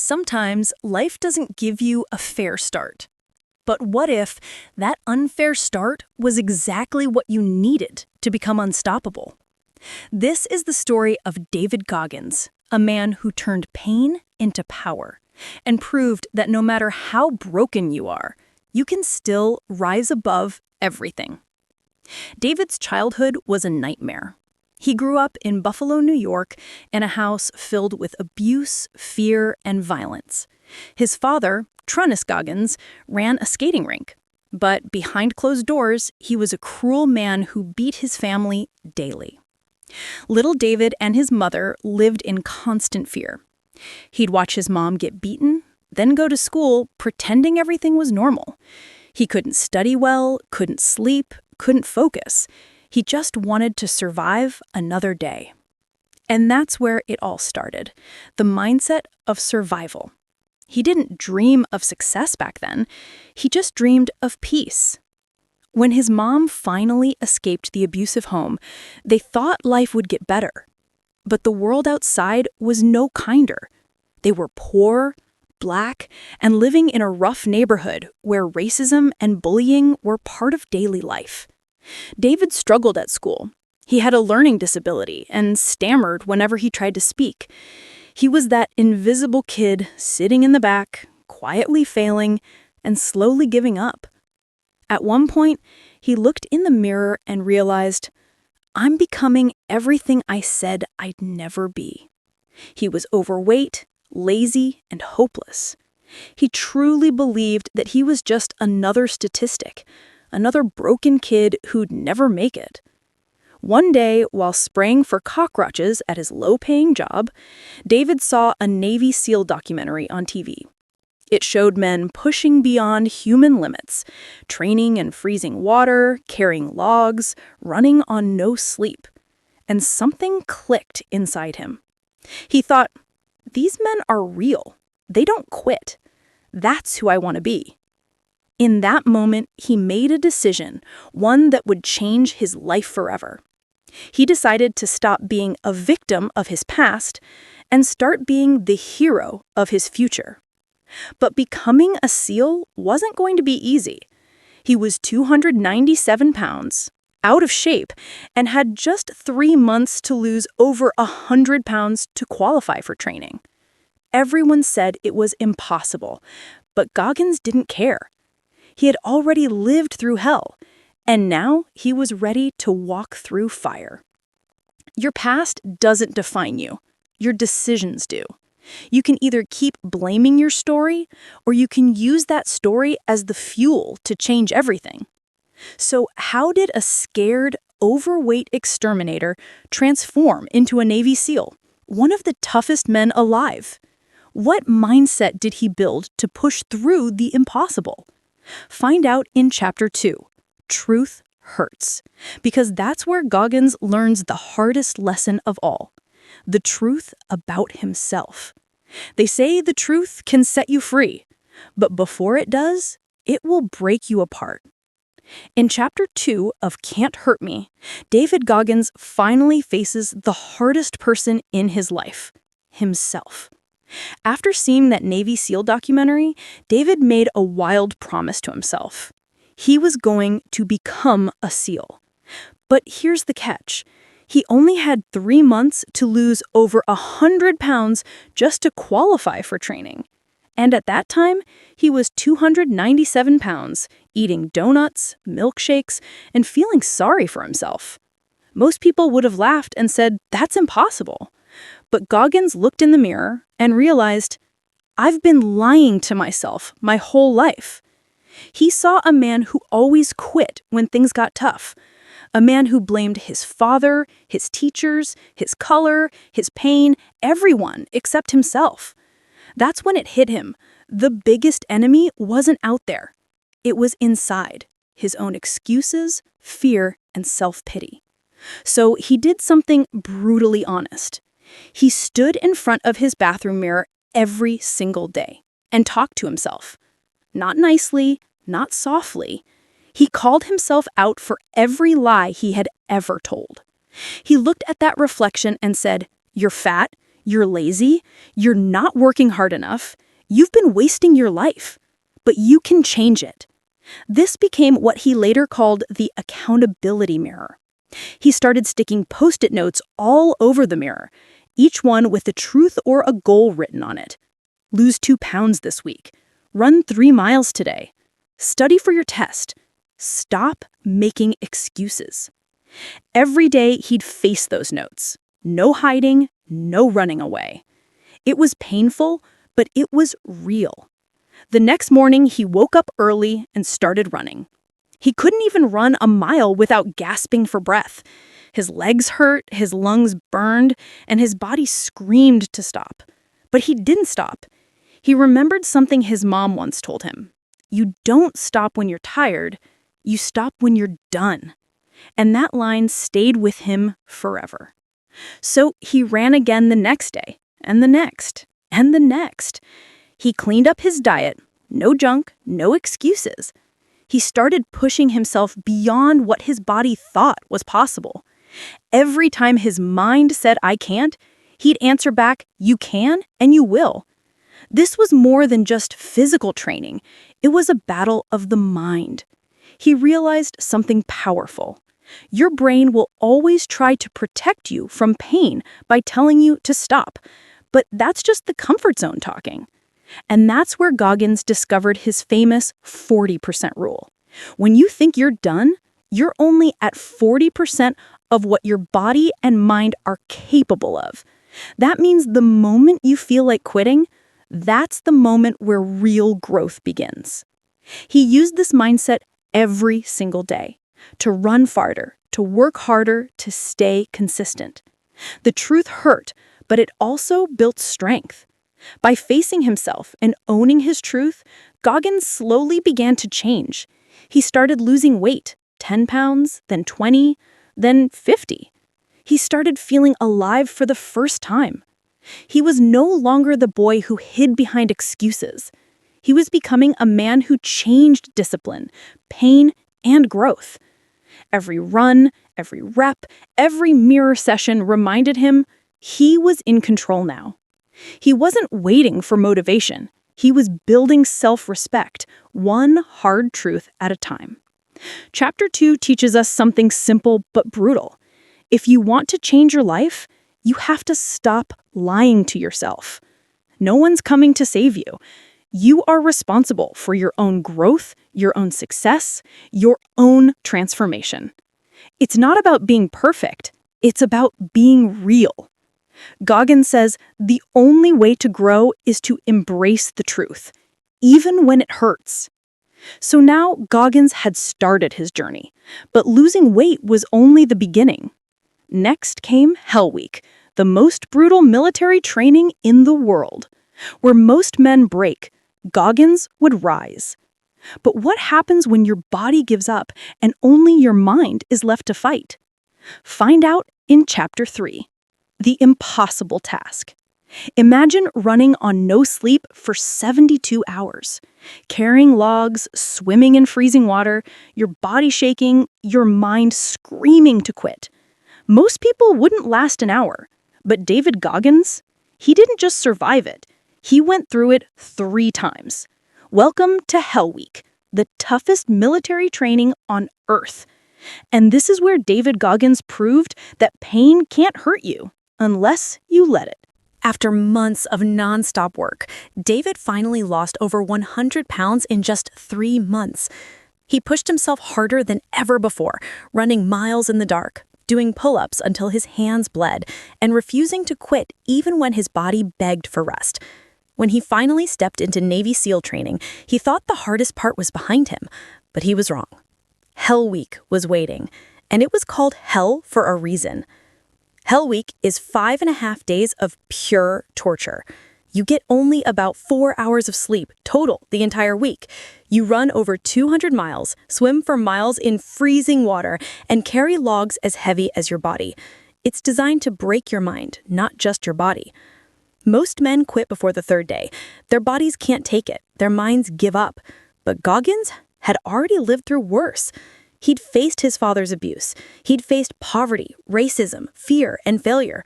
Sometimes life doesn't give you a fair start. But what if that unfair start was exactly what you needed to become unstoppable? This is the story of David Goggins, a man who turned pain into power and proved that no matter how broken you are, you can still rise above everything. David's childhood was a nightmare. He grew up in Buffalo, New York, in a house filled with abuse, fear, and violence. His father, Goggins, ran a skating rink. But behind closed doors, he was a cruel man who beat his family daily. Little David and his mother lived in constant fear. He'd watch his mom get beaten, then go to school pretending everything was normal. He couldn't study well, couldn't sleep, couldn't focus. He just wanted to survive another day. And that's where it all started, the mindset of survival. He didn't dream of success back then. He just dreamed of peace. When his mom finally escaped the abusive home, they thought life would get better. But the world outside was no kinder. They were poor, black, and living in a rough neighborhood where racism and bullying were part of daily life. David struggled at school. He had a learning disability and stammered whenever he tried to speak. He was that invisible kid sitting in the back, quietly failing, and slowly giving up. At one point, he looked in the mirror and realized, I'm becoming everything I said I'd never be. He was overweight, lazy, and hopeless. He truly believed that he was just another statistic, another broken kid who'd never make it. One day, while spraying for cockroaches at his low-paying job, David saw a Navy SEAL documentary on TV. It showed men pushing beyond human limits, training in freezing water, carrying logs, running on no sleep. And something clicked inside him. He thought, these men are real. They don't quit. That's who I want to be. In that moment, he made a decision, one that would change his life forever. He decided to stop being a victim of his past and start being the hero of his future. But becoming a SEAL wasn't going to be easy. He was 297 pounds, out of shape, and had just 3 months to lose over 100 pounds to qualify for training. Everyone said it was impossible, but Goggins didn't care. He had already lived through hell, and now he was ready to walk through fire. Your past doesn't define you. Your decisions do. You can either keep blaming your story, or you can use that story as the fuel to change everything. So how did a scared, overweight exterminator transform into a Navy SEAL, one of the toughest men alive? What mindset did he build to push through the impossible? Find out in Chapter 2, Truth Hurts, because that's where Goggins learns the hardest lesson of all, the truth about himself. They say the truth can set you free, but before it does, it will break you apart. In Chapter 2 of Can't Hurt Me, David Goggins finally faces the hardest person in his life, himself. After seeing that Navy SEAL documentary, David made a wild promise to himself. He was going to become a SEAL. But here's the catch. He only had 3 months to lose over 100 pounds just to qualify for training. And at that time, he was 297 pounds, eating donuts, milkshakes, and feeling sorry for himself. Most people would have laughed and said, that's impossible. But Goggins looked in the mirror and realized, I've been lying to myself my whole life. He saw a man who always quit when things got tough, a man who blamed his father, his teachers, his color, his pain, everyone except himself. That's when it hit him. The biggest enemy wasn't out there. It was inside, his own excuses, fear, and self-pity. So he did something brutally honest. He stood in front of his bathroom mirror every single day and talked to himself. Not nicely, not softly. He called himself out for every lie he had ever told. He looked at that reflection and said, you're fat, You're lazy. You're not working hard enough. You've been wasting your life. But you can change it. This became what he later called the accountability mirror. He started sticking Post-it notes all over the mirror, each one with the truth or a goal written on it. Lose 2 pounds this week. Run 3 miles today. Study for your test. Stop making excuses. Every day he'd face those notes. No hiding, no running away. It was painful, but it was real. The next morning, he woke up early and started running. He couldn't even run a mile without gasping for breath. His legs hurt, his lungs burned, and his body screamed to stop. But he didn't stop. He remembered something his mom once told him. You don't stop when you're tired, you stop when you're done. And that line stayed with him forever. So he ran again the next day, and the next, and the next. He cleaned up his diet, no junk, no excuses. He started pushing himself beyond what his body thought was possible. Every time his mind said, I can't, he'd answer back, you can and you will. This was more than just physical training. It was a battle of the mind. He realized something powerful. Your brain will always try to protect you from pain by telling you to stop. But that's just the comfort zone talking. And that's where Goggins discovered his famous 40% rule. When you think you're done, you're only at 40% of what your body and mind are capable of. That means the moment you feel like quitting, that's the moment where real growth begins. He used this mindset every single day, to run farther, to work harder, to stay consistent. The truth hurt, but it also built strength. By facing himself and owning his truth, Goggins slowly began to change. He started losing weight, 10 pounds, then 20, then 50. He started feeling alive for the first time. He was no longer the boy who hid behind excuses. He was becoming a man who changed discipline, pain, and growth. Every run, every rep, every mirror session reminded him he was in control now. He wasn't waiting for motivation. He was building self-respect, one hard truth at a time. Chapter 2 teaches us something simple but brutal. If you want to change your life, you have to stop lying to yourself. No one's coming to save you. You are responsible for your own growth, your own success, your own transformation. It's not about being perfect. It's about being real. Goggins says the only way to grow is to embrace the truth, even when it hurts. So now Goggins had started his journey, but losing weight was only the beginning. Next came Hell Week, the most brutal military training in the world. Where most men break, Goggins would rise. But what happens when your body gives up and only your mind is left to fight? Find out in Chapter 3. The impossible task. Imagine running on no sleep for 72 hours, carrying logs, swimming in freezing water, your body shaking, your mind screaming to quit. Most people wouldn't last an hour, but David Goggins, he didn't just survive it. He went through it 3 times. Welcome to Hell Week, the toughest military training on Earth. And this is where David Goggins proved that pain can't hurt you unless you let it. After months of nonstop work, David finally lost over 100 pounds in just 3 months. He pushed himself harder than ever before, running miles in the dark, doing pull-ups until his hands bled, and refusing to quit even when his body begged for rest. When he finally stepped into Navy SEAL training, he thought the hardest part was behind him, but he was wrong. Hell Week was waiting, and it was called Hell for a reason. Hell Week is 5.5 days of pure torture. You get only about 4 hours of sleep total the entire week. You run over 200 miles, swim for miles in freezing water, and carry logs as heavy as your body. It's designed to break your mind, not just your body. Most men quit before the 3rd day. Their bodies can't take it. Their minds give up. But Goggins had already lived through worse. He'd faced his father's abuse. He'd faced poverty, racism, fear, and failure.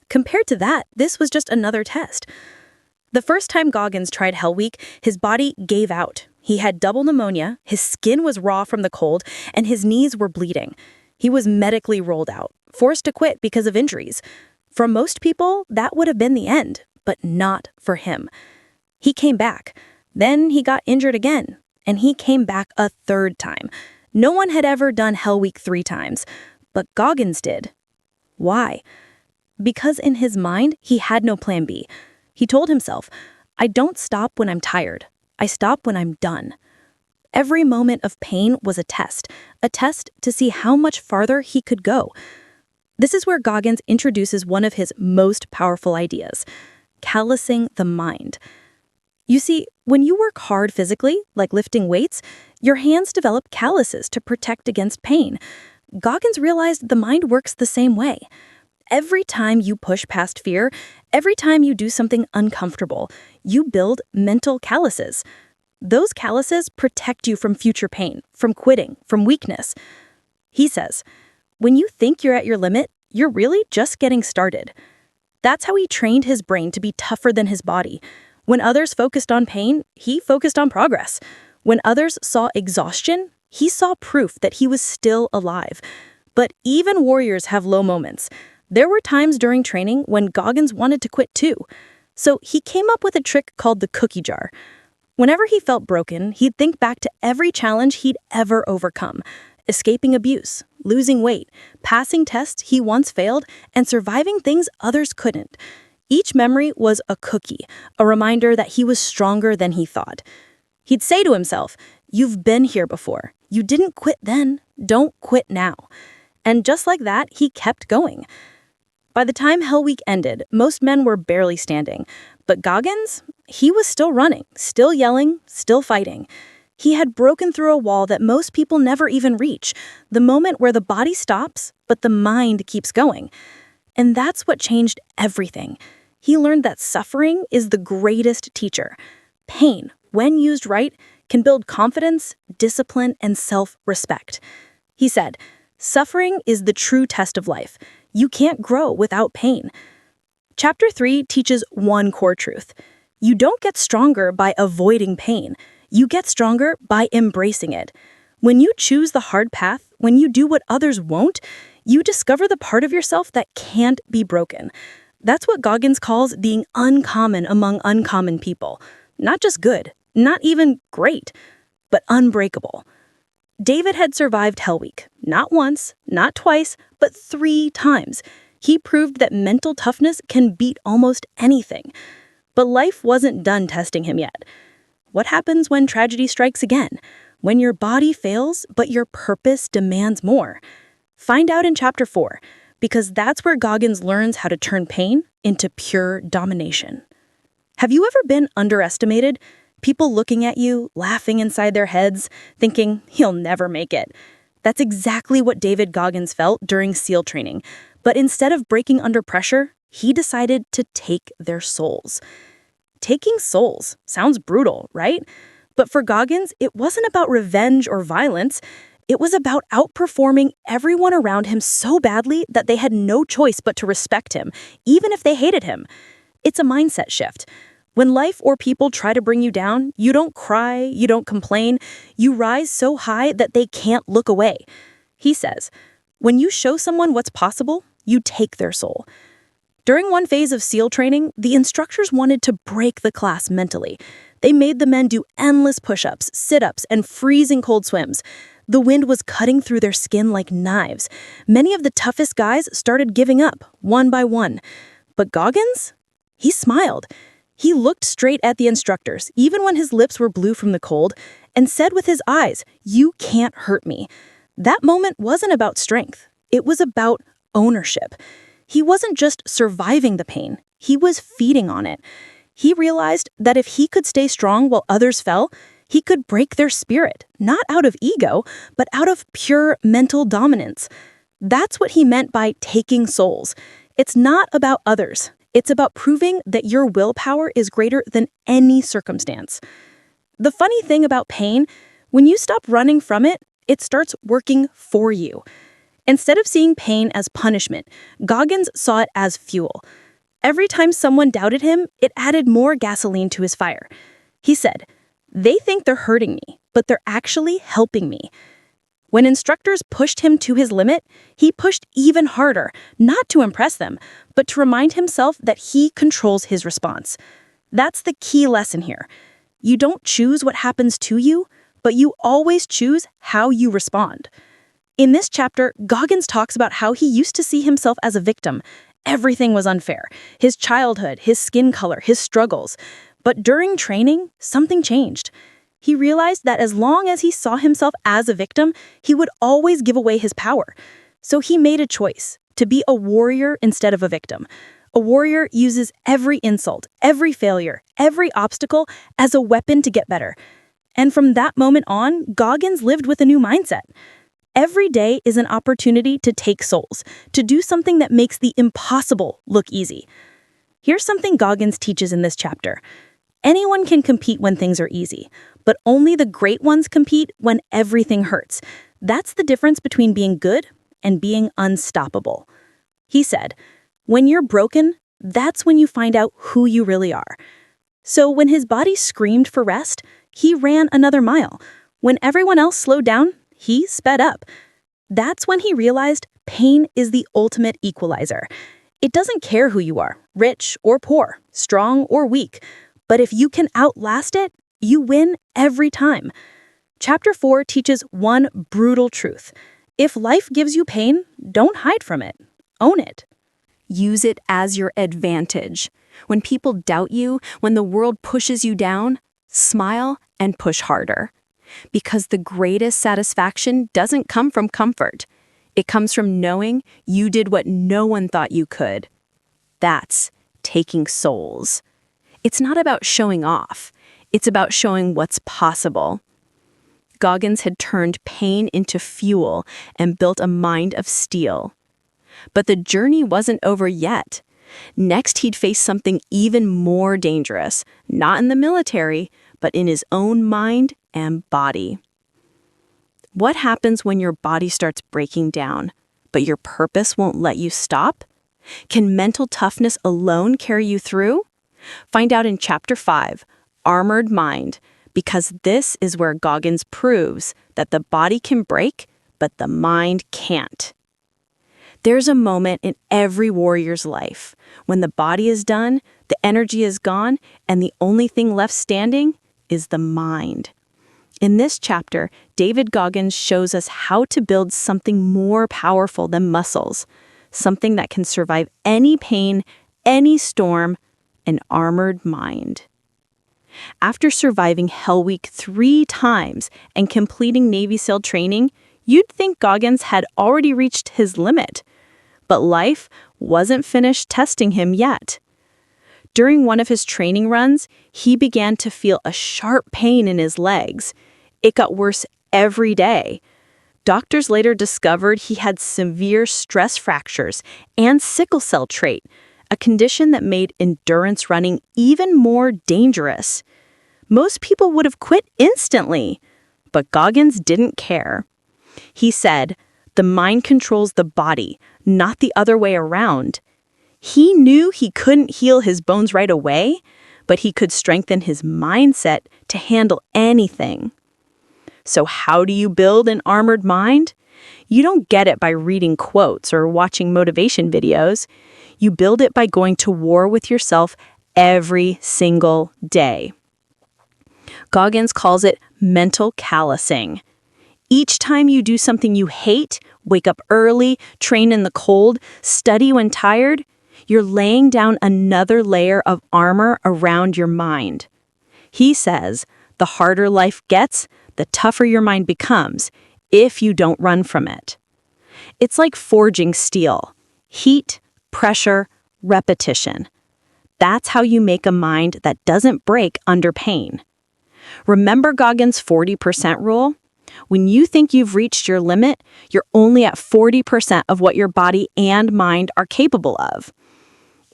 Compared to that, this was just another test. The first time Goggins tried Hell Week, his body gave out. He had double pneumonia, his skin was raw from the cold, and his knees were bleeding. He was medically rolled out, forced to quit because of injuries. For most people, that would have been the end, but not for him. He came back. Then he got injured again, and he came back a third time. No one had ever done Hell Week 3 times, but Goggins did. Why? Because in his mind, he had no plan B. He told himself, I don't stop when I'm tired. I stop when I'm done. Every moment of pain was a test to see how much farther he could go. This is where Goggins introduces one of his most powerful ideas, callousing the mind. You see, when you work hard physically, like lifting weights, your hands develop calluses to protect against pain. Goggins realized the mind works the same way. Every time you push past fear, every time you do something uncomfortable, you build mental calluses. Those calluses protect you from future pain, from quitting, from weakness. He says, when you think you're at your limit, you're really just getting started. That's how he trained his brain to be tougher than his body. When others focused on pain, he focused on progress. When others saw exhaustion, he saw proof that he was still alive. But even warriors have low moments. There were times during training when Goggins wanted to quit too. So he came up with a trick called the cookie jar. Whenever he felt broken, he'd think back to every challenge he'd ever overcome. Escaping abuse, losing weight, passing tests he once failed, and surviving things others couldn't. Each memory was a cookie, a reminder that he was stronger than he thought. He'd say to himself, you've been here before. You didn't quit then. Don't quit now. And just like that, he kept going. By the time Hell Week ended, most men were barely standing. But Goggins, he was still running, still yelling, still fighting. He had broken through a wall that most people never even reach, the moment where the body stops, but the mind keeps going. And that's what changed everything. He learned that suffering is the greatest teacher. Pain, when used right, can build confidence, discipline, and self-respect. He said, suffering is the true test of life. You can't grow without pain. Chapter 3 teaches one core truth. You don't get stronger by avoiding pain. You get stronger by embracing it. When you choose the hard path, when you do what others won't, you discover the part of yourself that can't be broken. That's what Goggins calls being uncommon among uncommon people. Not just good, not even great, but unbreakable. David had survived Hell Week, not once, not twice, but 3 times. He proved that mental toughness can beat almost anything. But life wasn't done testing him yet. What happens when tragedy strikes again? When your body fails, but your purpose demands more? Find out in Chapter 4, because that's where Goggins learns how to turn pain into pure domination. Have you ever been underestimated? People looking at you, laughing inside their heads, thinking, he'll never make it. That's exactly what David Goggins felt during SEAL training. But instead of breaking under pressure, he decided to take their souls. Taking souls sounds brutal, right? But for Goggins, it wasn't about revenge or violence. It was about outperforming everyone around him so badly that they had no choice but to respect him, even if they hated him. It's a mindset shift. When life or people try to bring you down, you don't cry, you don't complain. You rise so high that they can't look away. He says, when you show someone what's possible, you take their soul. During one phase of SEAL training, the instructors wanted to break the class mentally. They made the men do endless push-ups, sit-ups, and freezing cold swims. The wind was cutting through their skin like knives. Many of the toughest guys started giving up, one by one. But Goggins? He smiled. He looked straight at the instructors, even when his lips were blue from the cold, and said with his eyes, "You can't hurt me." That moment wasn't about strength. It was about ownership. He wasn't just surviving the pain. He was feeding on it. He realized that if he could stay strong while others fell, he could break their spirit, not out of ego, but out of pure mental dominance. That's what he meant by taking souls. It's not about others. It's about proving that your willpower is greater than any circumstance. The funny thing about pain, when you stop running from it, it starts working for you. Instead of seeing pain as punishment, Goggins saw it as fuel. Every time someone doubted him, it added more gasoline to his fire. He said, "They think they're hurting me, but they're actually helping me." When instructors pushed him to his limit, he pushed even harder, not to impress them, but to remind himself that he controls his response. That's the key lesson here. You don't choose what happens to you, but you always choose how you respond. In this chapter, Goggins talks about how he used to see himself as a victim. Everything was unfair. His childhood, his skin color, his struggles. But during training, something changed. He realized that as long as he saw himself as a victim, he would always give away his power. So he made a choice to be a warrior instead of a victim. A warrior uses every insult, every failure, every obstacle as a weapon to get better. And from that moment on, Goggins lived with a new mindset. Every day is an opportunity to take souls, to do something that makes the impossible look easy. Here's something Goggins teaches in this chapter. Anyone can compete when things are easy, but only the great ones compete when everything hurts. That's the difference between being good and being unstoppable. He said, "When you're broken, that's when you find out who you really are." So when his body screamed for rest, he ran another mile. When everyone else slowed down, he sped up. That's when he realized pain is the ultimate equalizer. It doesn't care who you are, rich or poor, strong or weak. But if you can outlast it, you win every time. Chapter 4 teaches one brutal truth. If life gives you pain, don't hide from it. Own it. Use it as your advantage. When people doubt you, when the world pushes you down, smile and push harder. Because the greatest satisfaction doesn't come from comfort. It comes from knowing you did what no one thought you could. That's taking souls. It's not about showing off. It's about showing what's possible. Goggins had turned pain into fuel and built a mind of steel. But the journey wasn't over yet. Next, he'd face something even more dangerous, not in the military, but in his own mind and body. What happens when your body starts breaking down, but your purpose won't let you stop? Can mental toughness alone carry you through? Find out in Chapter 5, Armored Mind, because this is where Goggins proves that the body can break, but the mind can't. There's a moment in every warrior's life when the body is done, the energy is gone, and the only thing left standing is the mind. In this chapter, David Goggins shows us how to build something more powerful than muscles, something that can survive any pain, any storm, an armored mind. After surviving Hell Week 3 times and completing Navy SEAL training, you'd think Goggins had already reached his limit. But life wasn't finished testing him yet. During one of his training runs, he began to feel a sharp pain in his legs. It got worse every day. Doctors later discovered he had severe stress fractures and sickle cell trait, a condition that made endurance running even more dangerous. Most people would have quit instantly, but Goggins didn't care. He said, "The mind controls the body, not the other way around." He knew he couldn't heal his bones right away, but he could strengthen his mindset to handle anything. So how do you build an armored mind? You don't get it by reading quotes or watching motivation videos. You build it by going to war with yourself every single day. Goggins calls it mental callousing. Each time you do something you hate, wake up early, train in the cold, study when tired, you're laying down another layer of armor around your mind. He says, the harder life gets, the tougher your mind becomes if you don't run from it. It's like forging steel. Heat, pressure, repetition. That's how you make a mind that doesn't break under pain. Remember Goggins' 40% rule? When you think you've reached your limit, you're only at 40% of what your body and mind are capable of.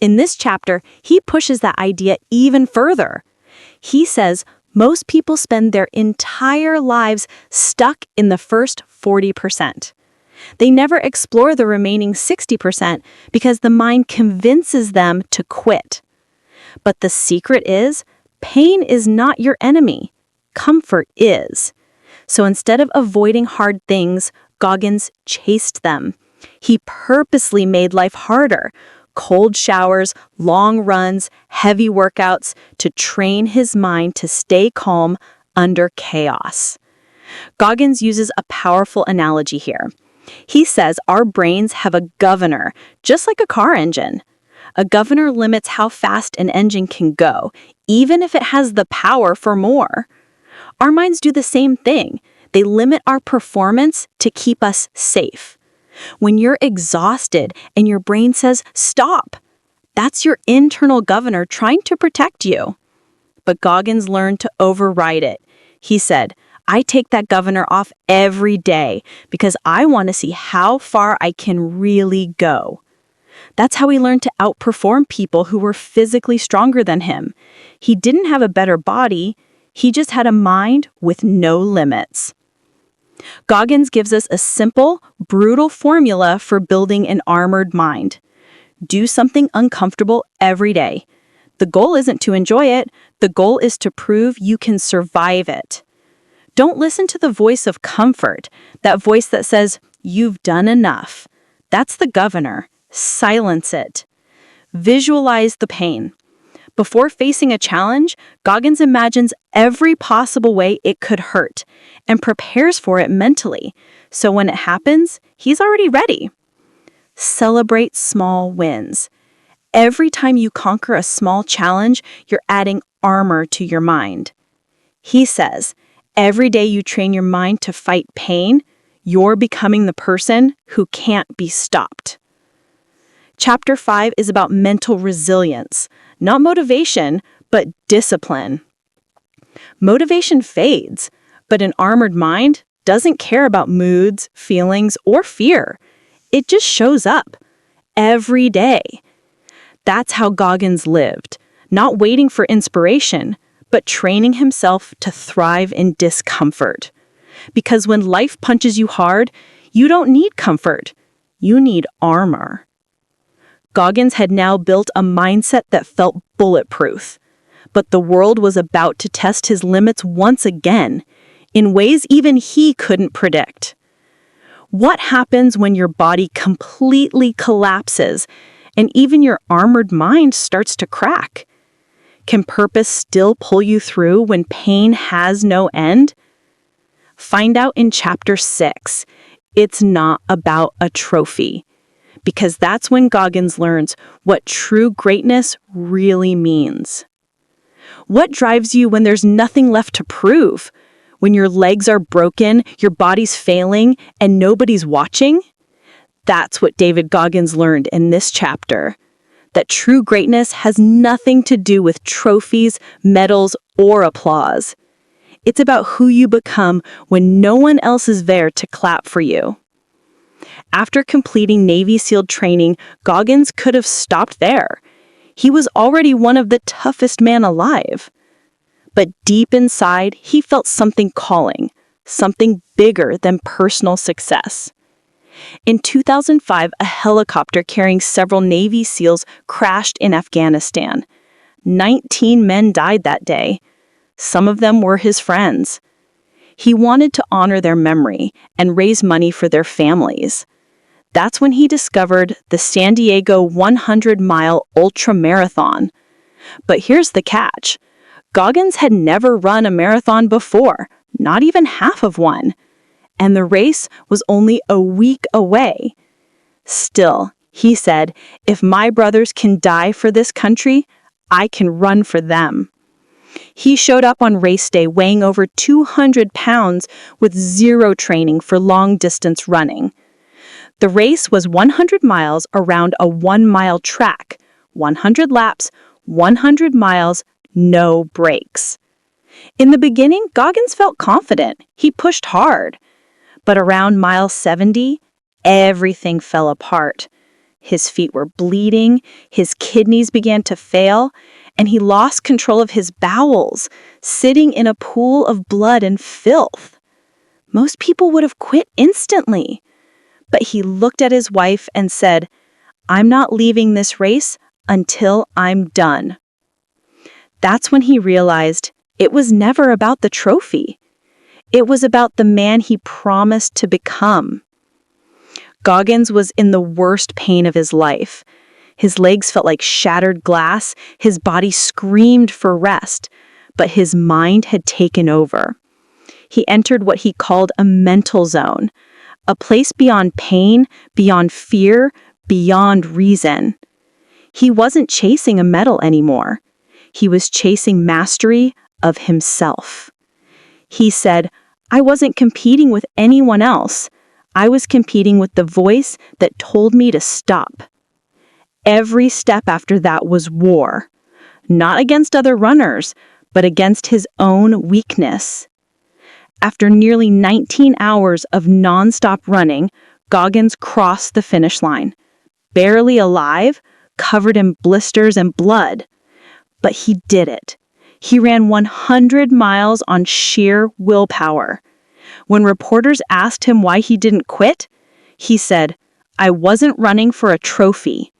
In this chapter, he pushes that idea even further. He says most people spend their entire lives stuck in the first 40%. They never explore the remaining 60% because the mind convinces them to quit. But the secret is, pain is not your enemy. Comfort is. So instead of avoiding hard things, Goggins chased them. He purposely made life harder. Cold showers, long runs, heavy workouts to train his mind to stay calm under chaos. Goggins uses a powerful analogy here. He says our brains have a governor, just like a car engine. A governor limits how fast an engine can go, even if it has the power for more. Our minds do the same thing. They limit our performance to keep us safe. When you're exhausted and your brain says, "Stop," that's your internal governor trying to protect you. But Goggins learned to override it. He said, "I take that governor off every day because I want to see how far I can really go." That's how he learned to outperform people who were physically stronger than him. He didn't have a better body, he just had a mind with no limits. Goggins gives us a simple, brutal formula for building an armored mind. Do something uncomfortable every day. The goal isn't to enjoy it, the goal is to prove you can survive it. Don't listen to the voice of comfort, that voice that says, "You've done enough." That's the governor. Silence it. Visualize the pain. Before facing a challenge, Goggins imagines every possible way it could hurt and prepares for it mentally, so when it happens, he's already ready. Celebrate small wins. Every time you conquer a small challenge, you're adding armor to your mind. He says, every day you train your mind to fight pain, you're becoming the person who can't be stopped. Chapter 5 is about mental resilience, not motivation, but discipline. Motivation fades, but an armored mind doesn't care about moods, feelings, or fear. It just shows up every day. That's how Goggins lived, not waiting for inspiration, but training himself to thrive in discomfort. Because when life punches you hard, you don't need comfort, you need armor. Goggins had now built a mindset that felt bulletproof. But the world was about to test his limits once again, in ways even he couldn't predict. What happens when your body completely collapses and even your armored mind starts to crack? Can purpose still pull you through when pain has no end? Find out in Chapter 6. It's not about a trophy. Because that's when Goggins learns what true greatness really means. What drives you when there's nothing left to prove? When your legs are broken, your body's failing, and nobody's watching? That's what David Goggins learned in this chapter. That true greatness has nothing to do with trophies, medals, or applause. It's about who you become when no one else is there to clap for you. After completing Navy SEAL training, Goggins could have stopped there. He was already one of the toughest men alive. But deep inside, he felt something calling, something bigger than personal success. In 2005, a helicopter carrying several Navy SEALs crashed in Afghanistan. 19 men died that day. Some of them were his friends. He wanted to honor their memory and raise money for their families. That's when he discovered the San Diego 100-mile ultra-marathon. But here's the catch. Goggins had never run a marathon before, not even half of one. And the race was only a week away. Still, he said, if my brothers can die for this country, I can run for them. He showed up on race day weighing over 200 pounds with zero training for long-distance running. The race was 100 miles around a 1-mile track, 100 laps, 100 miles, no breaks. In the beginning, Goggins felt confident. He pushed hard. But around mile 70, everything fell apart. His feet were bleeding, his kidneys began to fail, and he lost control of his bowels, sitting in a pool of blood and filth. Most people would have quit instantly. But he looked at his wife and said, "I'm not leaving this race until I'm done." That's when he realized it was never about the trophy. It was about the man he promised to become. Goggins was in the worst pain of his life. His legs felt like shattered glass, his body screamed for rest, but his mind had taken over. He entered what he called a mental zone, a place beyond pain, beyond fear, beyond reason. He wasn't chasing a medal anymore. He was chasing mastery of himself. He said, "I wasn't competing with anyone else. I was competing with the voice that told me to stop." Every step after that was war, not against other runners, but against his own weakness. After nearly 19 hours of nonstop running, Goggins crossed the finish line, barely alive, covered in blisters and blood. But he did it. He ran 100 miles on sheer willpower. When reporters asked him why he didn't quit, he said, "I wasn't running for a trophy.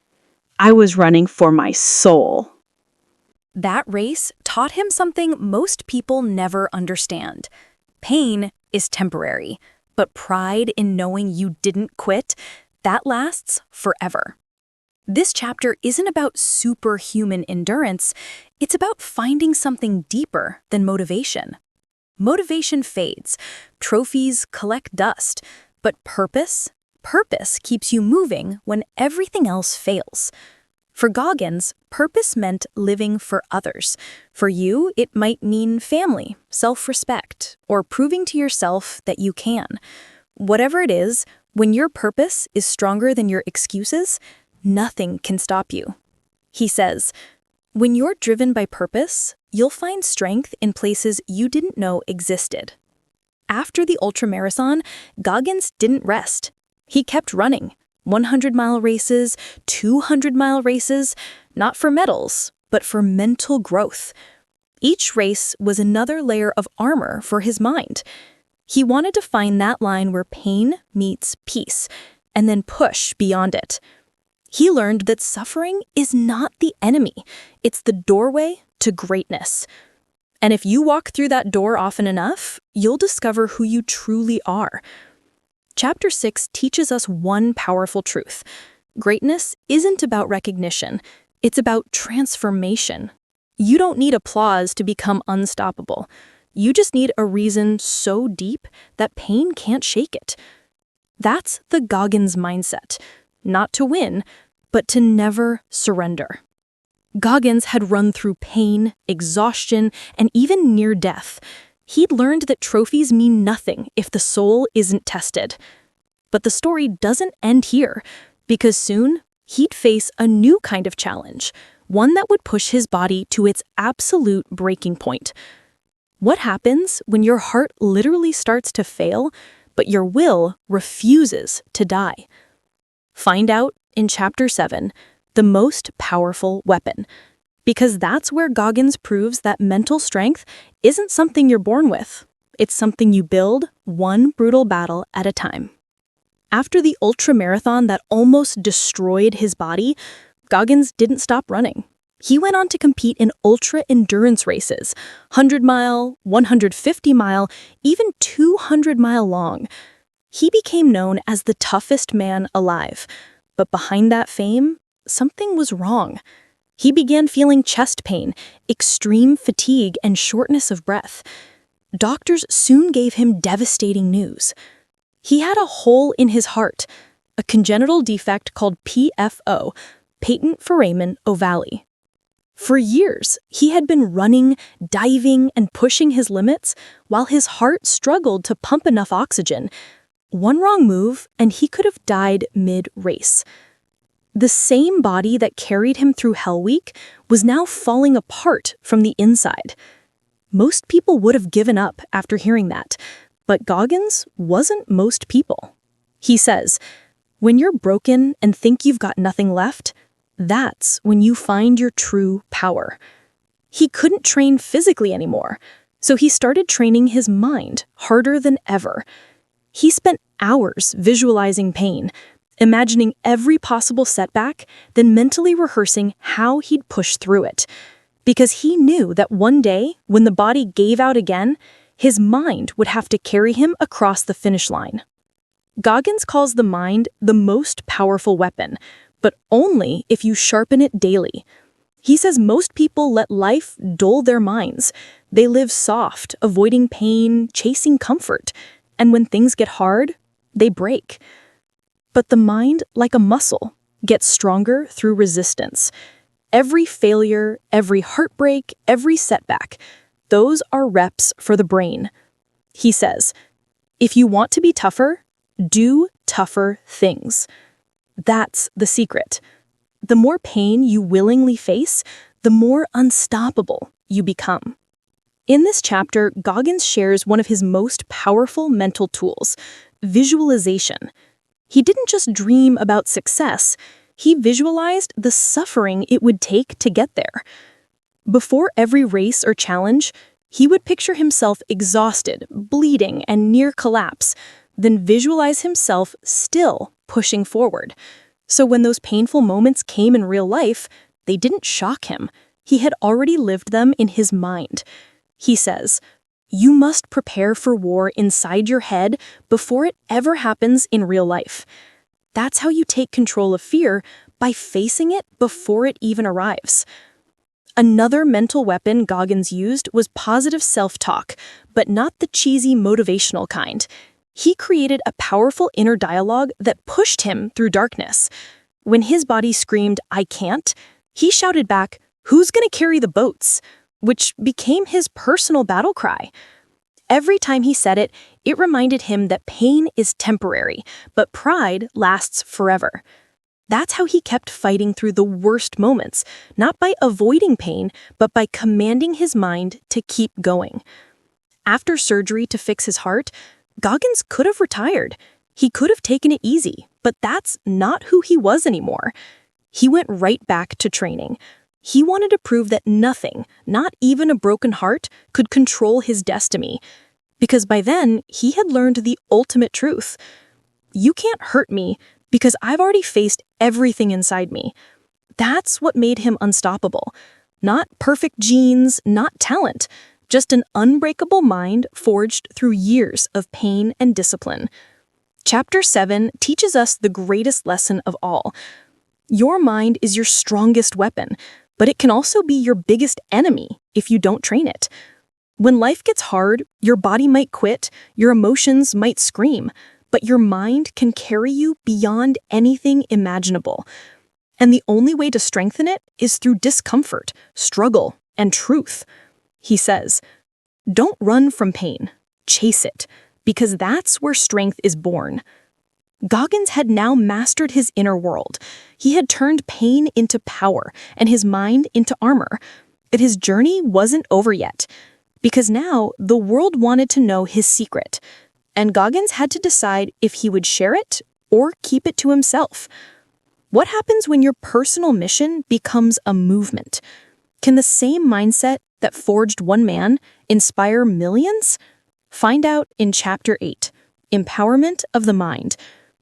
I was running for my soul." That race taught him something most people never understand. Pain is temporary, but pride in knowing you didn't quit, that lasts forever. This chapter isn't about superhuman endurance, it's about finding something deeper than motivation. Motivation fades, trophies collect dust, but purpose keeps you moving when everything else fails. For Goggins, purpose meant living for others. For you, it might mean family, self-respect, or proving to yourself that you can. Whatever it is, when your purpose is stronger than your excuses, nothing can stop you. He says, when you're driven by purpose, you'll find strength in places you didn't know existed. After the ultramarathon, Goggins didn't rest. He kept running. 100-mile races, 200-mile races, not for medals, but for mental growth. Each race was another layer of armor for his mind. He wanted to find that line where pain meets peace, and then push beyond it. He learned that suffering is not the enemy, it's the doorway to greatness. And if you walk through that door often enough, you'll discover who you truly are. Chapter 6 teaches us one powerful truth. Greatness isn't about recognition, it's about transformation. You don't need applause to become unstoppable. You just need a reason so deep that pain can't shake it. That's the Goggins mindset. Not to win, but to never surrender. Goggins had run through pain, exhaustion, and even near death. He'd learned that trophies mean nothing if the soul isn't tested. But the story doesn't end here, because soon he'd face a new kind of challenge, one that would push his body to its absolute breaking point. What happens when your heart literally starts to fail, but your will refuses to die? Find out in Chapter 7, The Most Powerful Weapon. Because that's where Goggins proves that mental strength isn't something you're born with. It's something you build one brutal battle at a time. After the ultramarathon that almost destroyed his body, Goggins didn't stop running. He went on to compete in ultra-endurance races, 100-mile, 150-mile, even 200-mile long. He became known as the toughest man alive. But behind that fame, something was wrong. He began feeling chest pain, extreme fatigue, and shortness of breath. Doctors soon gave him devastating news. He had a hole in his heart, a congenital defect called PFO, patent foramen ovale. For years, he had been running, diving, and pushing his limits while his heart struggled to pump enough oxygen. One wrong move, and he could have died mid-race. The same body that carried him through Hell Week was now falling apart from the inside. Most people would have given up after hearing that, but Goggins wasn't most people. He says, when you're broken and think you've got nothing left, that's when you find your true power. He couldn't train physically anymore, so he started training his mind harder than ever. He spent hours visualizing pain, imagining every possible setback, then mentally rehearsing how he'd push through it. Because he knew that one day, when the body gave out again, his mind would have to carry him across the finish line. Goggins calls the mind the most powerful weapon, but only if you sharpen it daily. He says most people let life dull their minds. They live soft, avoiding pain, chasing comfort, and when things get hard, they break. But the mind, like a muscle, gets stronger through resistance. Every failure, every heartbreak, every setback, those are reps for the brain. He says, if you want to be tougher, do tougher things. That's the secret. The more pain you willingly face, the more unstoppable you become. In this chapter, Goggins shares one of his most powerful mental tools, visualization. He didn't just dream about success, he visualized the suffering it would take to get there. Before every race or challenge, he would picture himself exhausted, bleeding, and near collapse, then visualize himself still pushing forward. So when those painful moments came in real life, they didn't shock him. He had already lived them in his mind. He says, you must prepare for war inside your head before it ever happens in real life. That's how you take control of fear, by facing it before it even arrives. Another mental weapon Goggins used was positive self-talk, but not the cheesy motivational kind. He created a powerful inner dialogue that pushed him through darkness. When his body screamed, "I can't," he shouted back, "Who's gonna carry the boats?" which became his personal battle cry. Every time he said it, it reminded him that pain is temporary, but pride lasts forever. That's how he kept fighting through the worst moments, not by avoiding pain, but by commanding his mind to keep going. After surgery to fix his heart, Goggins could have retired. He could have taken it easy, but that's not who he was anymore. He went right back to training. He wanted to prove that nothing, not even a broken heart, could control his destiny. Because by then, he had learned the ultimate truth. You can't hurt me because I've already faced everything inside me. That's what made him unstoppable. Not perfect genes, not talent, just an unbreakable mind forged through years of pain and discipline. Chapter 7 teaches us the greatest lesson of all. Your mind is your strongest weapon, but it can also be your biggest enemy if you don't train it. When life gets hard, your body might quit, your emotions might scream, but your mind can carry you beyond anything imaginable. And the only way to strengthen it is through discomfort, struggle, and truth. He says, don't run from pain, chase it, because that's where strength is born. Goggins had now mastered his inner world. He had turned pain into power and his mind into armor. But his journey wasn't over yet, because now the world wanted to know his secret, and Goggins had to decide if he would share it or keep it to himself. What happens when your personal mission becomes a movement? Can the same mindset that forged one man inspire millions? Find out in Chapter 8, Empowerment of the Mind,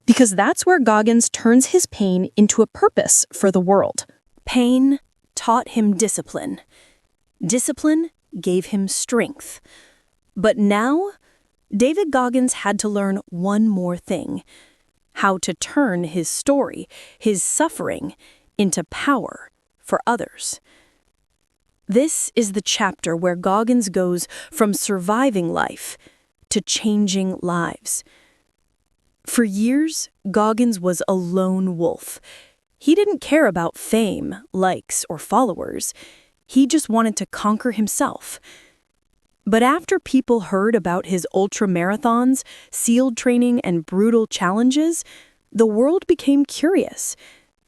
because that's where Goggins turns his pain into a purpose for the world. Pain taught him discipline. Discipline gave him strength. But now, David Goggins had to learn one more thing: how to turn his story, his suffering, into power for others. This is the chapter where Goggins goes from surviving life to changing lives. For years, Goggins was a lone wolf. He didn't care about fame, likes, or followers. He just wanted to conquer himself. But after people heard about his ultra-marathons, SEAL training, and brutal challenges, the world became curious.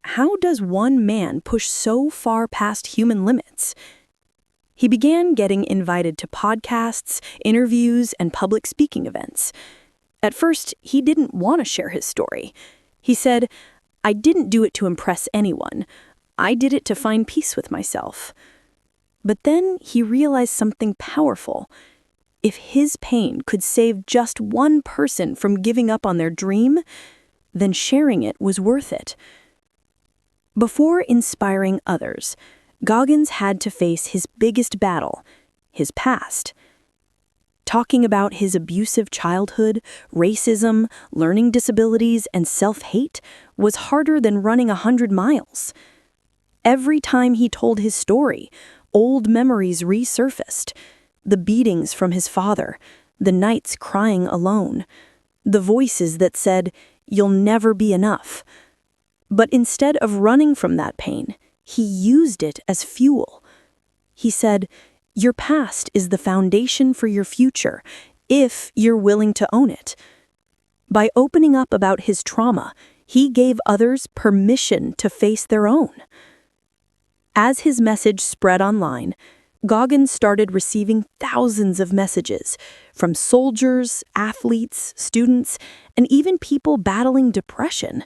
How does one man push so far past human limits? He began getting invited to podcasts, interviews, and public speaking events. At first, he didn't want to share his story. He said, "I didn't do it to impress anyone. I did it to find peace with myself." But then he realized something powerful. If his pain could save just one person from giving up on their dream, then sharing it was worth it. Before inspiring others, Goggins had to face his biggest battle, his past. Talking about his abusive childhood, racism, learning disabilities, and self-hate was harder than running 100 miles. Every time he told his story, old memories resurfaced. The beatings from his father, the nights crying alone, the voices that said, "You'll never be enough." But instead of running from that pain, he used it as fuel. He said, "Your past is the foundation for your future, if you're willing to own it." By opening up about his trauma, he gave others permission to face their own. As his message spread online, Goggins started receiving thousands of messages from soldiers, athletes, students, and even people battling depression.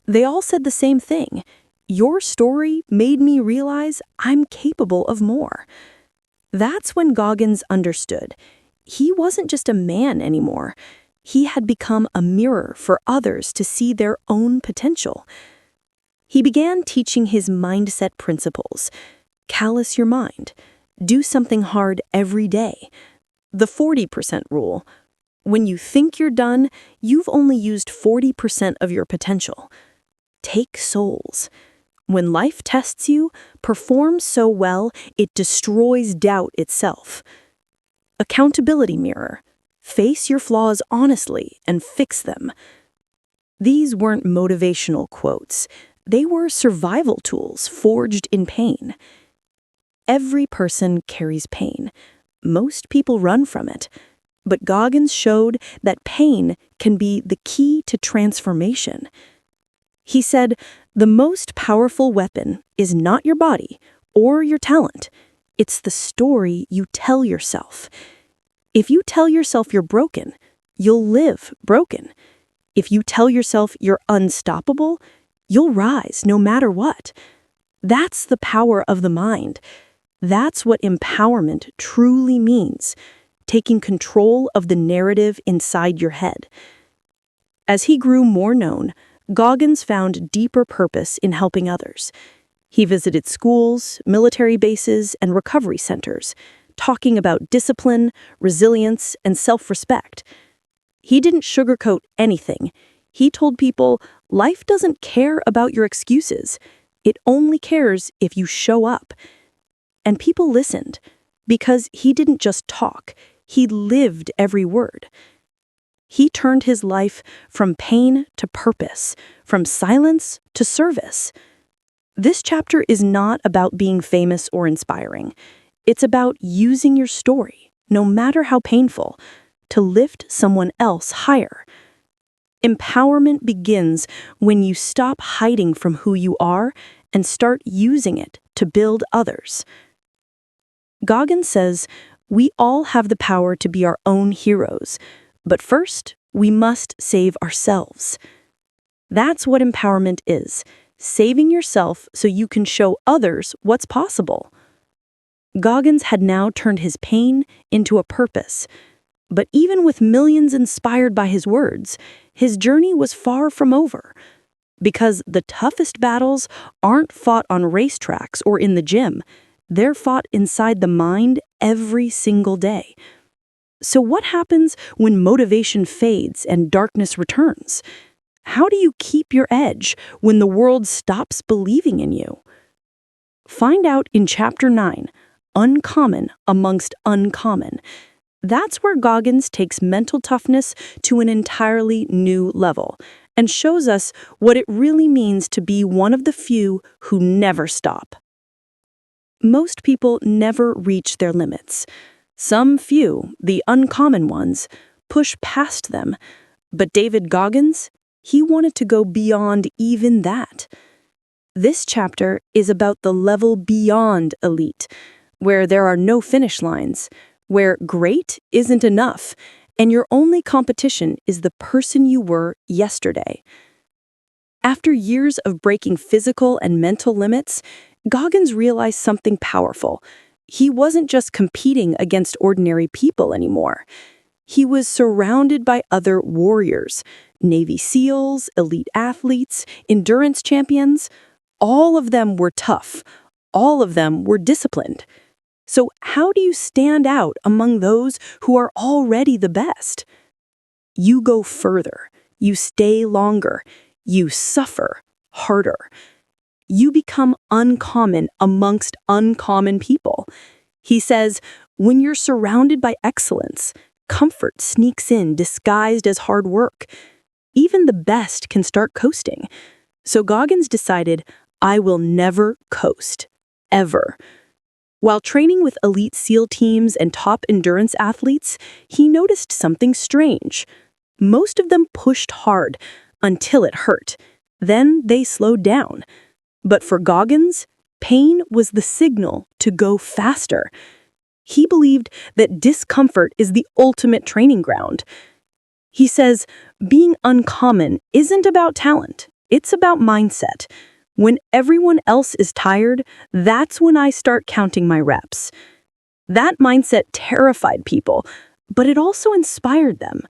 They all said the same thing: "Your story made me realize I'm capable of more." That's when Goggins understood. He wasn't just a man anymore. He had become a mirror for others to see their own potential. He began teaching his mindset principles. Callous your mind. Do something hard every day. The 40% rule. When you think you're done, you've only used 40% of your potential. Take souls. When life tests you, perform so well it destroys doubt itself. Accountability mirror. Face your flaws honestly and fix them. These weren't motivational quotes. They were survival tools forged in pain. Every person carries pain. Most people run from it. But Goggins showed that pain can be the key to transformation. He said, "The most powerful weapon is not your body or your talent. It's the story you tell yourself. If you tell yourself you're broken, you'll live broken. If you tell yourself you're unstoppable, you'll rise no matter what." That's the power of the mind. That's what empowerment truly means, taking control of the narrative inside your head. As he grew more known, Goggins found deeper purpose in helping others. He visited schools, military bases, and recovery centers, talking about discipline, resilience, and self-respect. He didn't sugarcoat anything. He told people, life doesn't care about your excuses. It only cares if you show up. And people listened, because he didn't just talk, he lived every word. He turned his life from pain to purpose, from silence to service. This chapter is not about being famous or inspiring. It's about using your story, no matter how painful, to lift someone else higher. Empowerment begins when you stop hiding from who you are and start using it to build others. Goggins says, we all have the power to be our own heroes, but first, we must save ourselves. That's what empowerment is, saving yourself so you can show others what's possible. Goggins had now turned his pain into a purpose. But even with millions inspired by his words, his journey was far from over. Because the toughest battles aren't fought on racetracks or in the gym. They're fought inside the mind every single day. So what happens when motivation fades and darkness returns? How do you keep your edge when the world stops believing in you? Find out in Chapter 9, Uncommon Amongst Uncommon. That's where Goggins takes mental toughness to an entirely new level and shows us what it really means to be one of the few who never stop. Most people never reach their limits. Some few, the uncommon ones, push past them. But David Goggins, he wanted to go beyond even that. This chapter is about the level beyond elite, where there are no finish lines, where great isn't enough, and your only competition is the person you were yesterday. After years of breaking physical and mental limits, Goggins realized something powerful. He wasn't just competing against ordinary people anymore. He was surrounded by other warriors, Navy SEALs, elite athletes, endurance champions. All of them were tough. All of them were disciplined. So how do you stand out among those who are already the best? You go further. You stay longer. You suffer harder. You become uncommon amongst uncommon people. He says, when you're surrounded by excellence, comfort sneaks in disguised as hard work. Even the best can start coasting. So Goggins decided, I will never coast. Ever. While training with elite SEAL teams and top endurance athletes, he noticed something strange. Most of them pushed hard until it hurt. Then they slowed down. But for Goggins, pain was the signal to go faster. He believed that discomfort is the ultimate training ground. He says, being uncommon isn't about talent, it's about mindset. When everyone else is tired, that's when I start counting my reps. That mindset terrified people, but it also inspired them.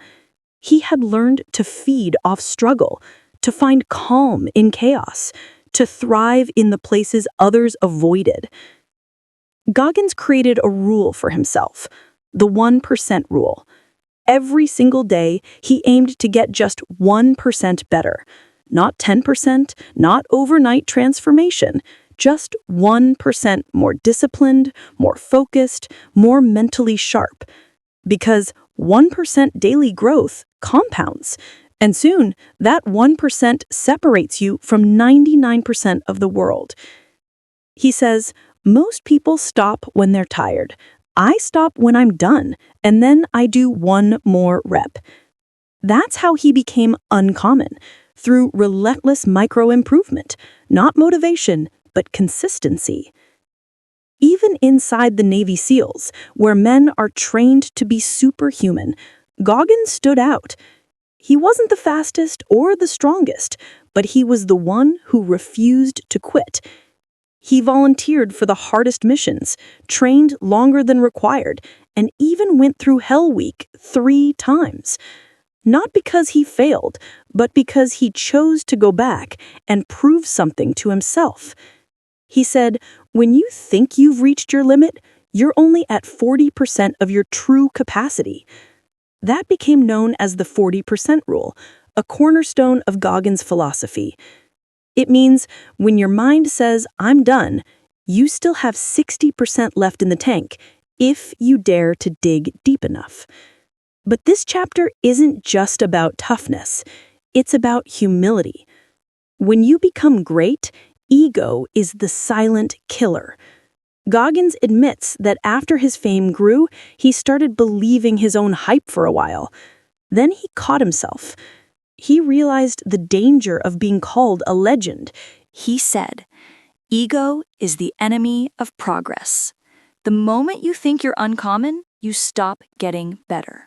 He had learned to feed off struggle, to find calm in chaos, to thrive in the places others avoided. Goggins created a rule for himself, the 1% rule. Every single day, he aimed to get just 1% better. Not 10%, not overnight transformation, just 1% more disciplined, more focused, more mentally sharp. Because 1% daily growth compounds, and soon that 1% separates you from 99% of the world. He says, most people stop when they're tired. I stop when I'm done, and then I do one more rep. That's how he became uncommon, through relentless micro-improvement, not motivation, but consistency. Even inside the Navy SEALs, where men are trained to be superhuman, Goggins stood out. He wasn't the fastest or the strongest, but he was the one who refused to quit. He volunteered for the hardest missions, trained longer than required, and even went through Hell Week 3 times. Not because he failed, but because he chose to go back and prove something to himself. He said, when you think you've reached your limit, you're only at 40% of your true capacity. That became known as the 40% rule, a cornerstone of Goggins' philosophy. It means when your mind says, I'm done, you still have 60% left in the tank, if you dare to dig deep enough. But this chapter isn't just about toughness. It's about humility. When you become great, ego is the silent killer. Goggins admits that after his fame grew, he started believing his own hype for a while. Then he caught himself. He realized the danger of being called a legend. He said, ego is the enemy of progress. The moment you think you're uncommon, you stop getting better.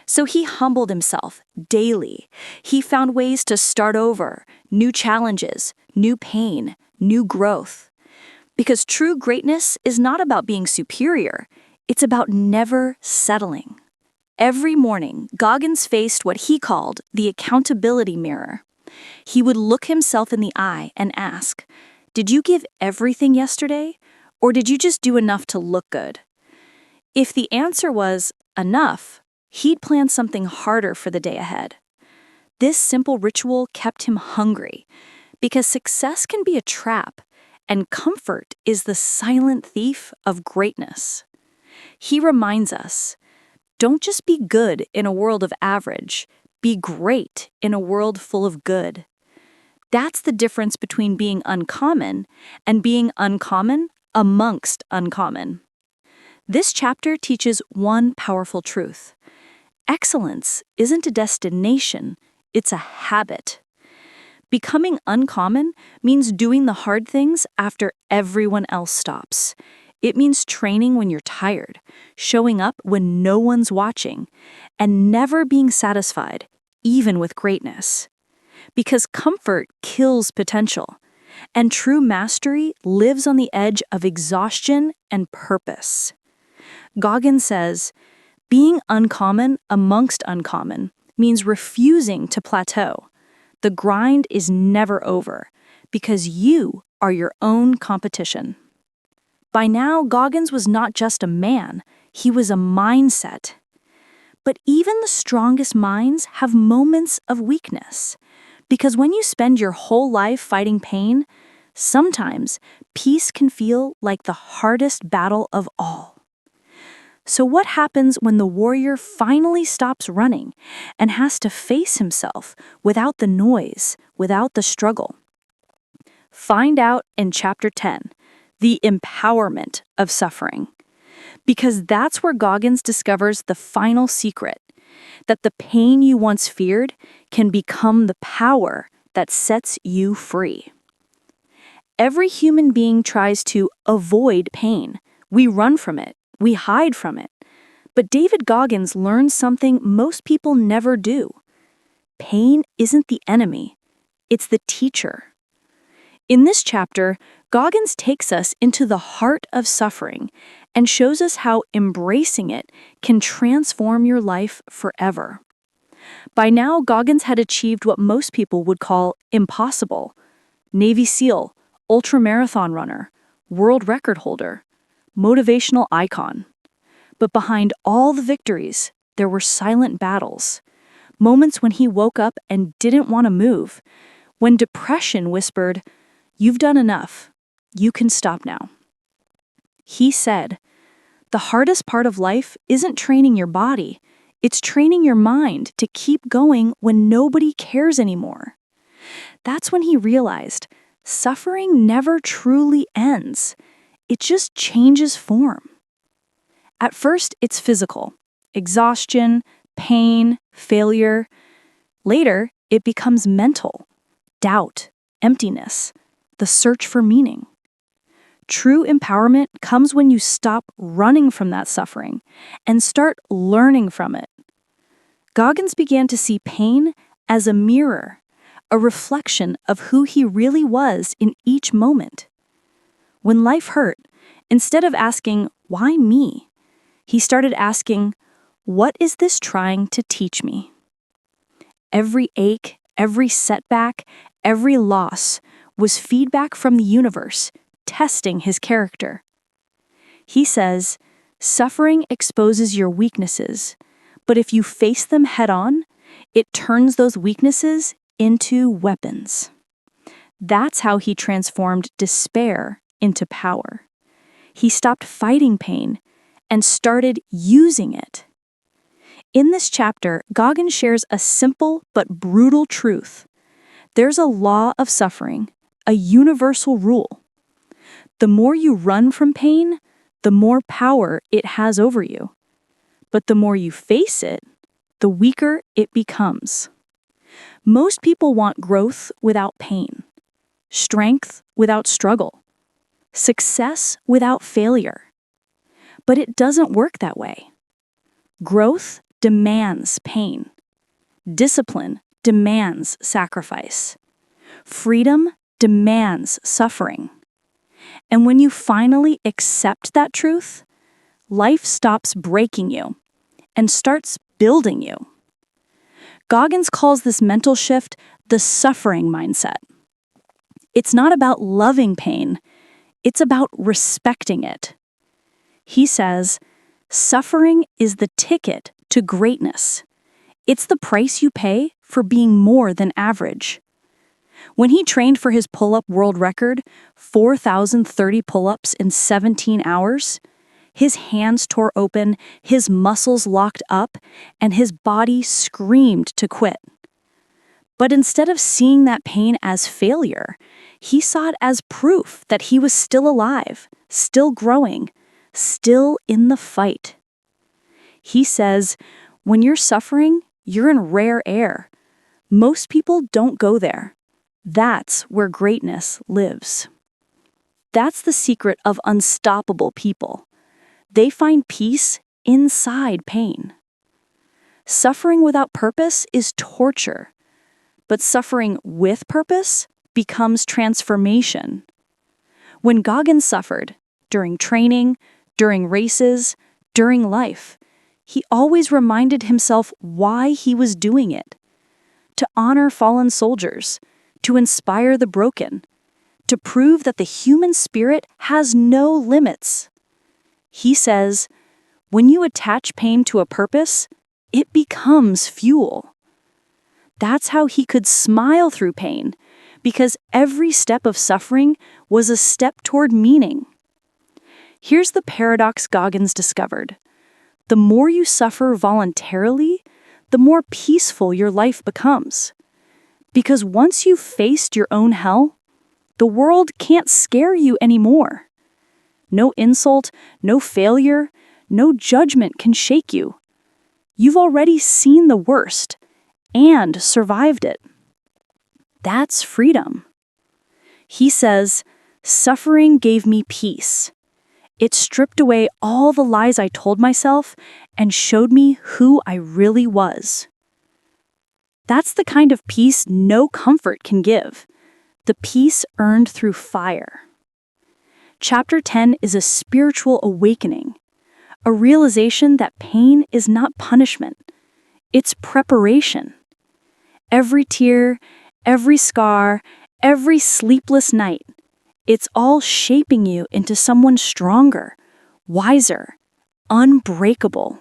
So he humbled himself daily. He found ways to start over, new challenges, new pain, new growth. Because true greatness is not about being superior, it's about never settling. Every morning, Goggins faced what he called the accountability mirror. He would look himself in the eye and ask, did you give everything yesterday, or did you just do enough to look good? If the answer was enough, he'd plan something harder for the day ahead. This simple ritual kept him hungry, because success can be a trap, and comfort is the silent thief of greatness. He reminds us, don't just be good in a world of average, be great in a world full of good. That's the difference between being uncommon and being uncommon amongst uncommon. This chapter teaches one powerful truth. Excellence isn't a destination, it's a habit. Becoming uncommon means doing the hard things after everyone else stops. It means training when you're tired, showing up when no one's watching, and never being satisfied, even with greatness. Because comfort kills potential, And true mastery lives on the edge of exhaustion and purpose. Goggins says, being uncommon amongst uncommon means refusing to plateau. The grind is never over because you are your own competition. By now, Goggins was not just a man, he was a mindset. But even the strongest minds have moments of weakness. Because when you spend your whole life fighting pain, sometimes peace can feel like the hardest battle of all. So what happens when the warrior finally stops running and has to face himself without the noise, without the struggle? Find out in Chapter 10, The Empowerment of Suffering. Because that's where Goggins discovers the final secret, that the pain you once feared can become the power that sets you free. Every human being tries to avoid pain. We run from it. We hide from it. But David Goggins learns something most people never do. Pain isn't the enemy. It's the teacher. In this chapter, Goggins takes us into the heart of suffering and shows us how embracing it can transform your life forever. By now, Goggins had achieved what most people would call impossible. Navy SEAL, ultramarathon runner, world record holder, motivational icon. But behind all the victories, there were silent battles. Moments when he woke up and didn't want to move. When depression whispered, "You've done enough. You can stop now." He said, "The hardest part of life isn't training your body. It's training your mind to keep going when nobody cares anymore." That's when he realized suffering never truly ends. It just changes form. At first, it's physical. Exhaustion, pain, failure. Later, it becomes mental. Doubt, emptiness, the search for meaning. True empowerment comes when you stop running from that suffering and start learning from it. Goggins began to see pain as a mirror, a reflection of who he really was in each moment. When life hurt, instead of asking, "Why me?" he started asking, "What is this trying to teach me?" Every ache, every setback, every loss was feedback from the universe, testing his character. He says, suffering exposes your weaknesses, but if you face them head-on, it turns those weaknesses into weapons. That's how he transformed despair into power. He stopped fighting pain and started using it. In this chapter, Goggins shares a simple but brutal truth. There's a law of suffering, a universal rule. The more you run from pain, the more power it has over you. But the more you face it, the weaker it becomes. Most people want growth without pain, strength without struggle, success without failure. But it doesn't work that way. Growth demands pain. Discipline demands sacrifice. Freedom demands suffering. And when you finally accept that truth, life stops breaking you and starts building you. Goggins calls this mental shift the suffering mindset. It's not about loving pain, it's about respecting it. He says, suffering is the ticket to greatness. It's the price you pay for being more than average. When he trained for his pull-up world record, 4,030 pull-ups in 17 hours, his hands tore open, his muscles locked up, and his body screamed to quit. But instead of seeing that pain as failure, he saw it as proof that he was still alive, still growing, still in the fight. He says, when you're suffering, you're in rare air. Most people don't go there. That's where greatness lives. That's the secret of unstoppable people. They find peace inside pain. Suffering without purpose is torture, but suffering with purpose becomes transformation. When Goggins suffered, during training, during races, during life, he always reminded himself why he was doing it. To honor fallen soldiers, to inspire the broken, to prove that the human spirit has no limits. He says, when you attach pain to a purpose, it becomes fuel. That's how he could smile through pain, because every step of suffering was a step toward meaning. Here's the paradox Goggins discovered. The more you suffer voluntarily, the more peaceful your life becomes. Because once you've faced your own hell, the world can't scare you anymore. No insult, no failure, no judgment can shake you. You've already seen the worst and survived it. That's freedom. He says, suffering gave me peace. It stripped away all the lies I told myself and showed me who I really was. That's the kind of peace no comfort can give, the peace earned through fire. Chapter 10 is a spiritual awakening, a realization that pain is not punishment, it's preparation. Every tear, every scar, every sleepless night, it's all shaping you into someone stronger, wiser, unbreakable.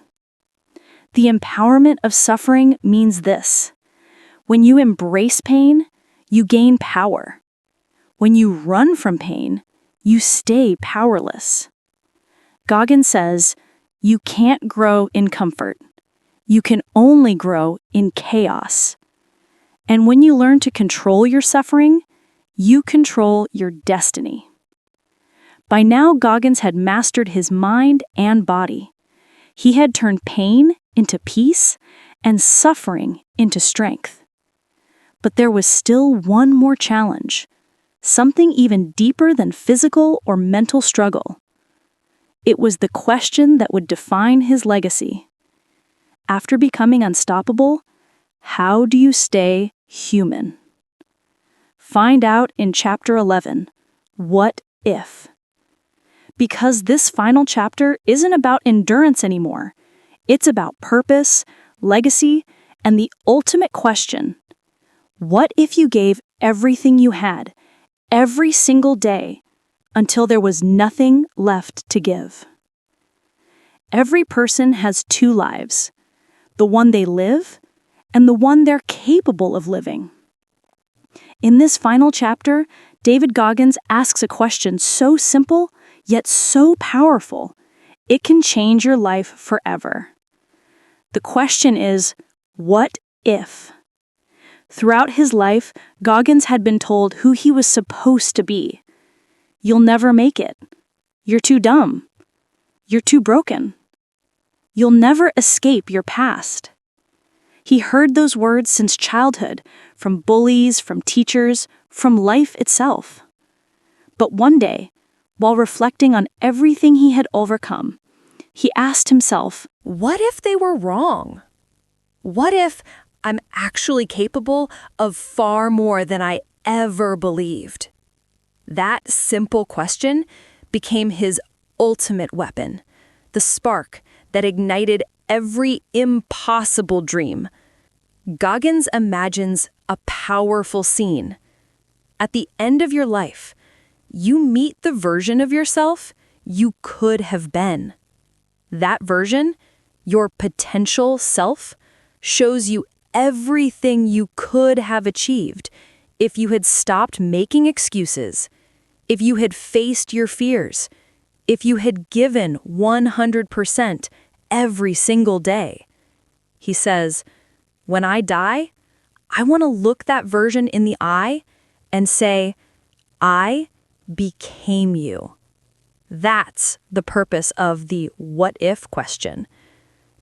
The empowerment of suffering means this. When you embrace pain, you gain power. When you run from pain, you stay powerless. Goggins says, you can't grow in comfort. You can only grow in chaos. And when you learn to control your suffering, you control your destiny. By now, Goggins had mastered his mind and body. He had turned pain into peace and suffering into strength. But there was still one more challenge, something even deeper than physical or mental struggle. It was the question that would define his legacy. After becoming unstoppable, how do you stay human? Find out in Chapter 11, What If? Because this final chapter isn't about endurance anymore. It's about purpose, legacy, and the ultimate question. What if you gave everything you had, every single day, until there was nothing left to give? Every person has two lives, the one they live and the one they're capable of living. In this final chapter, David Goggins asks a question so simple, yet so powerful, it can change your life forever. The question is, what if? Throughout his life, Goggins had been told who he was supposed to be. You'll never make it. You're too dumb. You're too broken. You'll never escape your past. He heard those words since childhood, from bullies, from teachers, from life itself. But one day, while reflecting on everything he had overcome, he asked himself, what if they were wrong? What if I'm actually capable of far more than I ever believed? That simple question became his ultimate weapon, the spark that ignited every impossible dream. Goggins imagines a powerful scene. At the end of your life, you meet the version of yourself you could have been. That version, your potential self, shows you everything you could have achieved if you had stopped making excuses, if you had faced your fears, if you had given 100% every single day. He says, when I die, I want to look that version in the eye and say, I became you. That's the purpose of the what if question.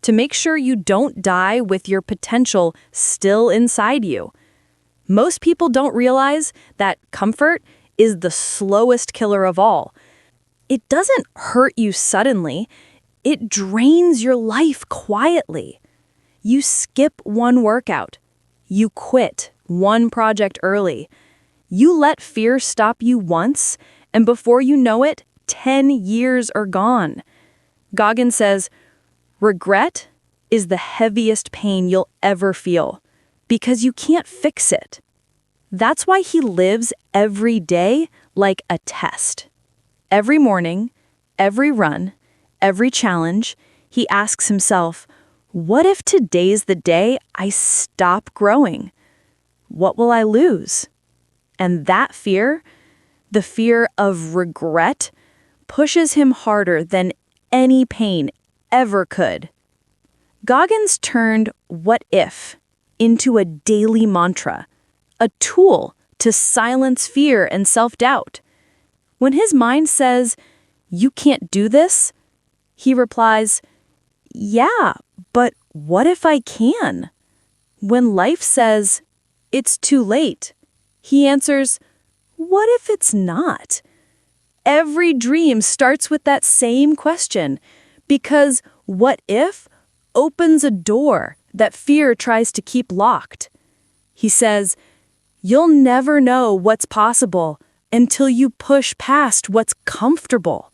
To make sure you don't die with your potential still inside you. Most people don't realize that comfort is the slowest killer of all. It doesn't hurt you suddenly. It drains your life quietly. You skip one workout. You quit one project early. You let fear stop you once, and before you know it, 10 years are gone. Goggins says, regret is the heaviest pain you'll ever feel because you can't fix it. That's why he lives every day like a test. Every morning, every run, every challenge, he asks himself, what if today's the day I stop growing? What will I lose? And that fear, the fear of regret, pushes him harder than any pain ever could. Goggins turned what if into a daily mantra, a tool to silence fear and self-doubt. When his mind says, you can't do this, he replies, yeah, but what if I can? When life says, it's too late, he answers, what if it's not? Every dream starts with that same question, because what if opens a door that fear tries to keep locked. He says, you'll never know what's possible until you push past what's comfortable.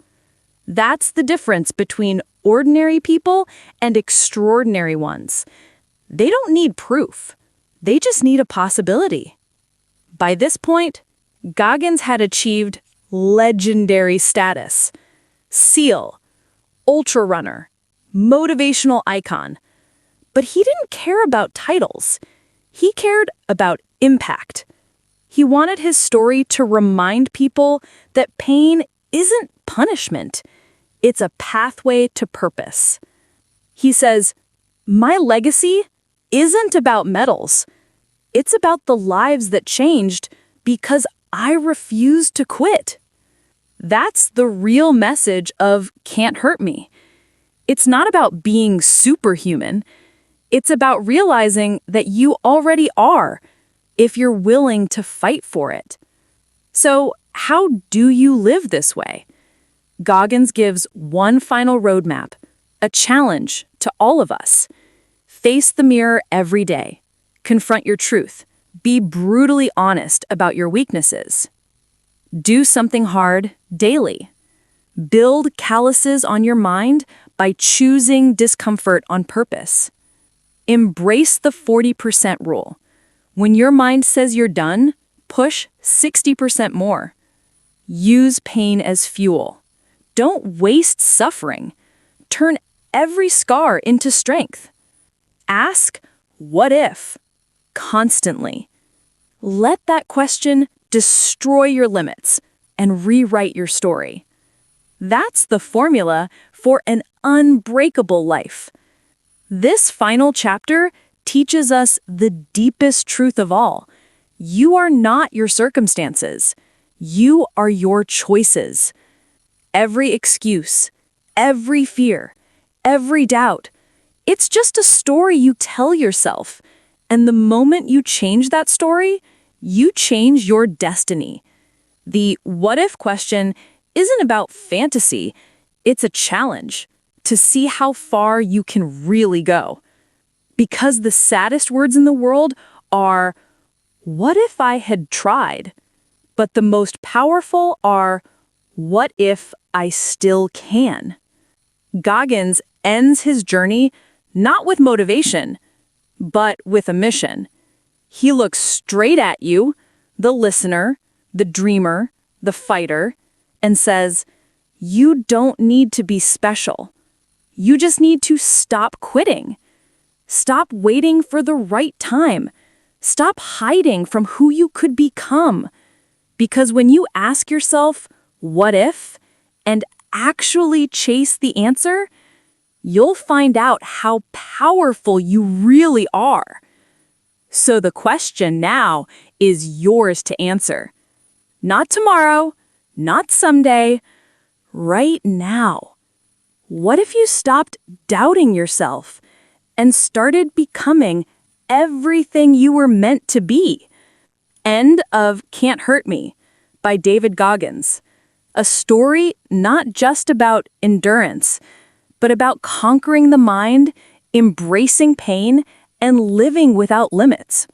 That's the difference between ordinary people and extraordinary ones. They don't need proof. They just need a possibility. By this point, Goggins had achieved legendary status. SEAL, ultra runner, motivational icon. But he didn't care about titles. He cared about impact. He wanted his story to remind people that pain isn't punishment. It's a pathway to purpose. He says, my legacy isn't about medals. It's about the lives that changed because I refused to quit. That's the real message of Can't Hurt Me. It's not about being superhuman. It's about realizing that you already are, if you're willing to fight for it. So, how do you live this way? Goggins gives one final roadmap, a challenge to all of us. Face the mirror every day. Confront your truth. Be brutally honest about your weaknesses. Do something hard daily. Build calluses on your mind by choosing discomfort on purpose. Embrace the 40% rule. When your mind says you're done, push 60% more. Use pain as fuel. Don't waste suffering. Turn every scar into strength. Ask, what if? Constantly. Let that question destroy your limits and rewrite your story. That's the formula for an unbreakable life. This final chapter teaches us the deepest truth of all. You are not your circumstances. You are your choices. Every excuse, every fear, every doubt, it's just a story you tell yourself. And the moment you change that story, you change your destiny. The what if question isn't about fantasy, it's a challenge to see how far you can really go. Because the saddest words in the world are, what if I had tried? But the most powerful are, what if I still can? Goggins ends his journey not with motivation, but with a mission. He looks straight at you, the listener, the dreamer, the fighter, and says, you don't need to be special. You just need to stop quitting. Stop waiting for the right time. Stop hiding from who you could become. Because when you ask yourself, what if, and actually chase the answer, you'll find out how powerful you really are. So the question now is yours to answer. Not tomorrow, not someday, right now. What if you stopped doubting yourself and started becoming everything you were meant to be? End of Can't Hurt Me by David Goggins. A story not just about endurance, but about conquering the mind, embracing pain, and living without limits.